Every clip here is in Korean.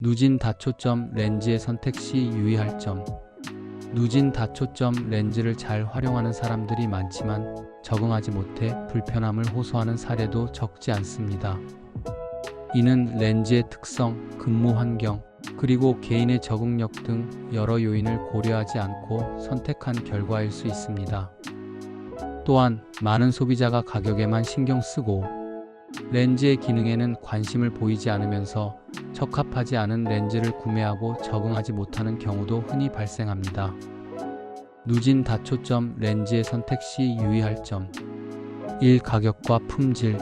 누진 다초점 렌즈의 선택 시 유의할 점. 누진 다초점 렌즈를 잘 활용하는 사람들이 많지만 적응하지 못해 불편함을 호소하는 사례도 적지 않습니다. 이는 렌즈의 특성, 근무 환경, 그리고 개인의 적응력 등 여러 요인을 고려하지 않고 선택한 결과일 수 있습니다. 또한 많은 소비자가 가격에만 신경 쓰고 렌즈의 기능에는 관심을 보이지 않으면서 적합하지 않은 렌즈를 구매하고 적응하지 못하는 경우도 흔히 발생합니다. 누진 다초점 렌즈의 선택 시 유의할 점. 1. 가격과 품질.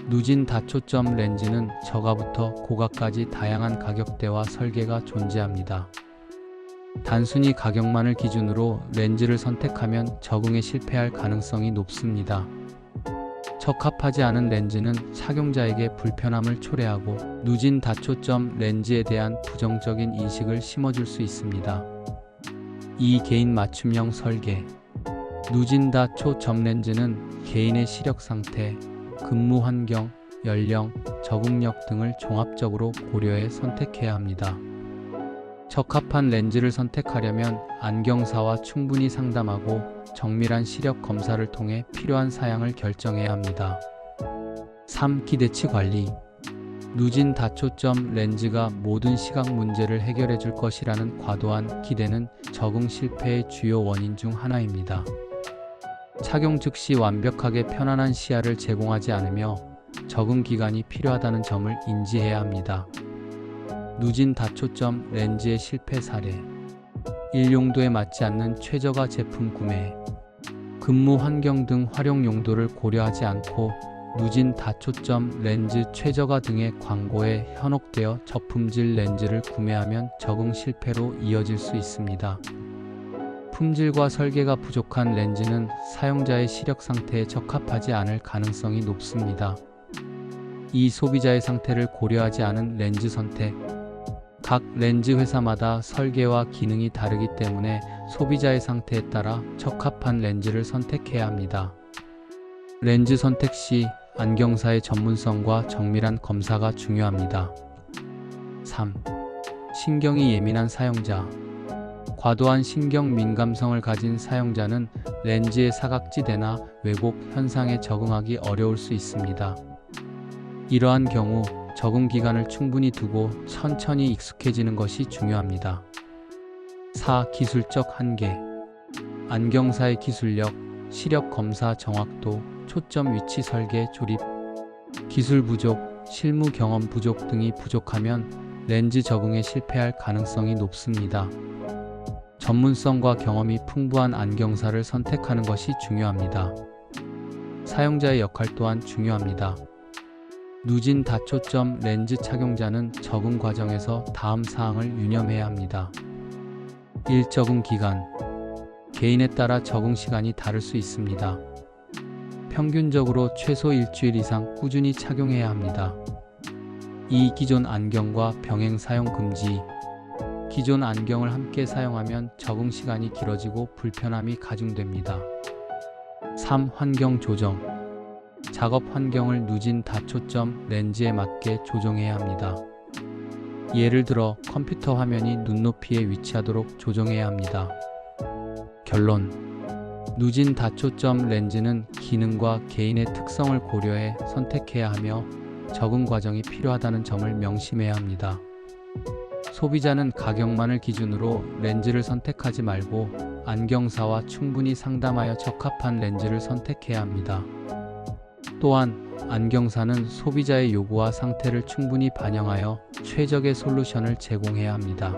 누진 다초점 렌즈는 저가부터 고가까지 다양한 가격대와 설계가 존재합니다. 단순히 가격만을 기준으로 렌즈를 선택하면 적응에 실패할 가능성이 높습니다. 적합하지 않은 렌즈는 착용자에게 불편함을 초래하고 누진 다초점 렌즈에 대한 부정적인 인식을 심어줄 수 있습니다. 2. 개인 맞춤형 설계. 누진 다초점 렌즈는 개인의 시력 상태, 근무 환경, 연령, 적응력 등을 종합적으로 고려해 선택해야 합니다. 적합한 렌즈를 선택하려면 안경사와 충분히 상담하고 정밀한 시력 검사를 통해 필요한 사양을 결정해야 합니다. 3. 기대치 관리. 누진 다초점 렌즈가 모든 시각 문제를 해결해 줄 것이라는 과도한 기대는 적응 실패의 주요 원인 중 하나입니다. 착용 즉시 완벽하게 편안한 시야를 제공하지 않으며 적응 기간이 필요하다는 점을 인지해야 합니다. 누진 다초점 렌즈의 실패 사례. 1. 용도에 맞지 않는 최저가 제품 구매. 근무 환경 등 활용 용도를 고려하지 않고 누진 다초점 렌즈 최저가 등의 광고에 현혹되어 저품질 렌즈를 구매하면 적응 실패로 이어질 수 있습니다. 품질과 설계가 부족한 렌즈는 사용자의 시력 상태에 적합하지 않을 가능성이 높습니다. 이 소비자의 상태를 고려하지 않은 렌즈 선택. 각 렌즈 회사마다 설계와 기능이 다르기 때문에 소비자의 상태에 따라 적합한 렌즈를 선택해야 합니다. 렌즈 선택 시 안경사의 전문성과 정밀한 검사가 중요합니다. 3. 신경이 예민한 사용자. 과도한 신경 민감성을 가진 사용자는 렌즈의 사각지대나 왜곡 현상에 적응하기 어려울 수 있습니다. 이러한 경우 적응 기간을 충분히 두고 천천히 익숙해지는 것이 중요합니다. 4. 기술적 한계. 안경사의 기술력, 시력 검사 정확도, 초점 위치 설계 조립, 기술 부족, 실무 경험 부족 등이 부족하면 렌즈 적응에 실패할 가능성이 높습니다. 전문성과 경험이 풍부한 안경사를 선택하는 것이 중요합니다. 사용자의 역할 또한 중요합니다. 누진 다초점 렌즈 착용자는 적응 과정에서 다음 사항을 유념해야 합니다. 1. 적응 기간. 개인에 따라 적응 시간이 다를 수 있습니다. 평균적으로 최소 일주일 이상 꾸준히 착용해야 합니다. 2. 기존 안경과 병행 사용 금지. 기존 안경을 함께 사용하면 적응 시간이 길어지고 불편함이 가중됩니다. 3. 환경 조정. 작업 환경을 누진 다초점 렌즈에 맞게 조정해야 합니다. 예를 들어 컴퓨터 화면이 눈높이에 위치하도록 조정해야 합니다. 결론. 누진 다초점 렌즈는 기능과 개인의 특성을 고려해 선택해야 하며 적응 과정이 필요하다는 점을 명심해야 합니다. 소비자는 가격만을 기준으로 렌즈를 선택하지 말고 안경사와 충분히 상담하여 적합한 렌즈를 선택해야 합니다. 또한 안경사는 소비자의 요구와 상태를 충분히 반영하여 최적의 솔루션을 제공해야 합니다.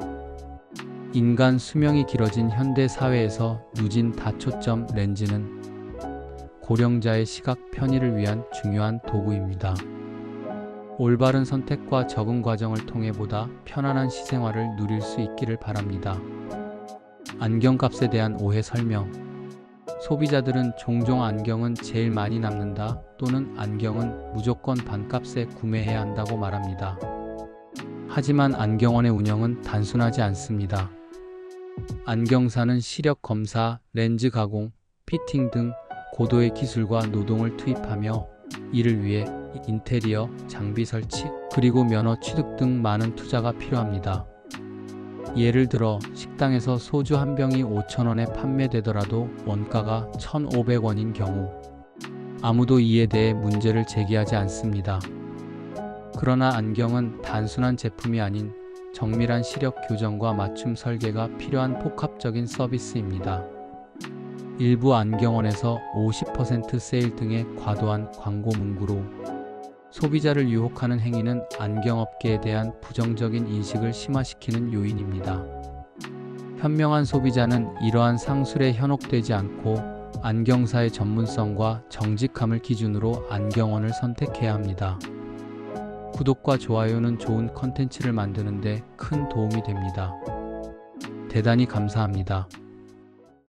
인간 수명이 길어진 현대 사회에서 누진 다초점 렌즈는 고령자의 시각 편의를 위한 중요한 도구입니다. 올바른 선택과 적응 과정을 통해 보다 편안한 시생활을 누릴 수 있기를 바랍니다. 안경값에 대한 오해 설명. 소비자들은 종종 안경은 제일 많이 남는다 또는 안경은 무조건 반값에 구매해야 한다고 말합니다. 하지만 안경원의 운영은 단순하지 않습니다. 안경사는 시력 검사, 렌즈 가공, 피팅 등 고도의 기술과 노동을 투입하며 이를 위해 인테리어, 장비 설치, 그리고 면허 취득 등 많은 투자가 필요합니다. 예를 들어 식당에서 소주 한 병이 5,000원에 판매되더라도 원가가 1,500원인 경우 아무도 이에 대해 문제를 제기하지 않습니다. 그러나 안경은 단순한 제품이 아닌 정밀한 시력 교정과 맞춤 설계가 필요한 복합적인 서비스입니다. 일부 안경원에서 50% 세일 등의 과도한 광고 문구로 소비자를 유혹하는 행위는 안경업계에 대한 부정적인 인식을 심화시키는 요인입니다. 현명한 소비자는 이러한 상술에 현혹되지 않고 안경사의 전문성과 정직함을 기준으로 안경원을 선택해야 합니다. 구독과 좋아요는 좋은 컨텐츠를 만드는 데 큰 도움이 됩니다. 대단히 감사합니다.